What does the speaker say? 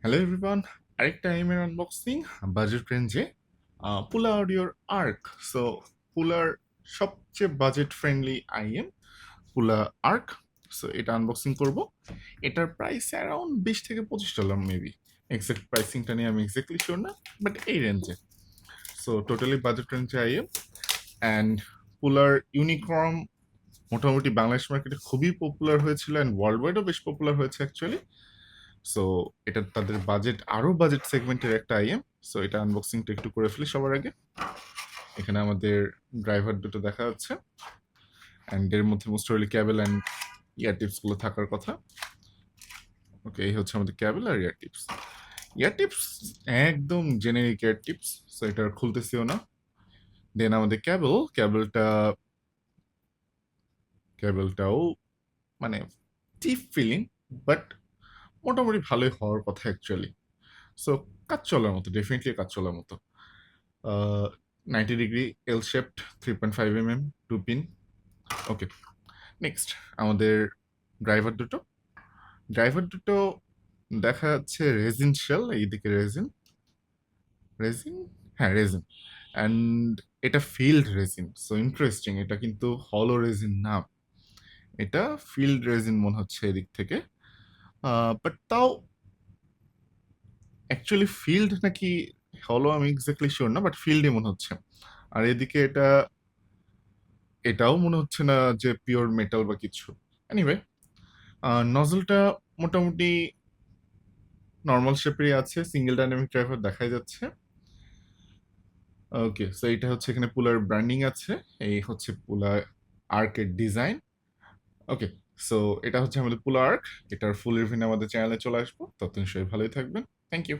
Hello everyone, আরেকটা আইএমের unboxing budget রেঞ্জে পুলা অডিওর arc. So পুলার সবচেয়ে বাজেট ফ্রেন্ডলি আইএম পুলা আর্ক। সো এটা আনবক্সিং করব। এটার প্রাইস অ্যারাউন্ড $20 থেকে $25 মেবি। এক্সাক্ট প্রাইসিংটা নিয়ে আমি এক্স্যাক্টলি শিওর না, বাট এই রেঞ্জে। সো টোটালি বাজেট রেঞ্জে আইএম। অ্যান্ড পুলার ইউনিকর্ন মোটামুটি বাংলাদেশ মার্কেটে খুবই পপুলার হয়েছিল, অ্যান্ড ওয়ার্ল্ড ওয়াইডও বেশ পপুলার হয়েছে অ্যাকচুয়ালি। সো এটা তাদের বাজেট আরো বাজেট সেগমেন্টের একটা আইএম। সো এটা আনবক্সিংটা একটু করে ফেলি সবার আগে। এখানে আমাদের ড্রাইভার দুটো দেখা যাচ্ছে, অ্যান্ড এর মধ্যে most probably cable and year tips গুলো থাকার কথা। ওকে, এই হচ্ছে আমাদের ক্যাবেল আর ইয়ার টিপস। ইয়ার টিপস একদম জেনেরিক ইয়ার টিপস, সো এটা আর খুলতেছিও না। দেন আমাদের ক্যাবেলটাও মানে চিপ ফিলিং, বাট মোটামুটি ভালোই হওয়ার কথা অ্যাকচুয়ালি। সো কাজ চলার মতো, ডেফিনেটলি কাজ চলার মতো। 90 ডিগ্রি এল শেপড 3.5 mm 2 পিন। ওকে, নেক্সট আমাদের ড্রাইভার দুটো দেখা যাচ্ছে রেজিন শেল, এইদিকে রেজিন রেজিন হ্যাঁ রেজিন, অ্যান্ড এটা ফিল্ড রেজিন। সো ইন্টারেস্টিং, এটা কিন্তু হলো রেজিন না, এটা ফিল্ড রেজিন মনে হচ্ছে এদিক থেকে। বাট তাও অ্যাকচুয়ালি ফিল্ড নাকি হলো আমি এক্স্যাক্টলি শিওর না, বাট ফিল্ডই মনে হচ্ছে। আর এদিকে এটাও মনে হচ্ছে না যে পিওর মেটাল বা কিছু। এনিওয়ে, নজলটা মোটামুটি নর্মাল শেপেরই আছে, সিঙ্গেল ডাইনামিক ড্রাইভার দেখাই যাচ্ছে। ওকে, সো এটা হচ্ছে এখানে পুলার ব্র্যান্ডিং আছে, এই হচ্ছে পুলার আর্কের ডিজাইন। ওকে, সো এটা হচ্ছে আমাদের পুলা আর্ক। এটার ফুল রিভিউ আমাদের চ্যানেলে চলে আসবো, ততদিন সবাই ভালোই থাকবেন। Thank you.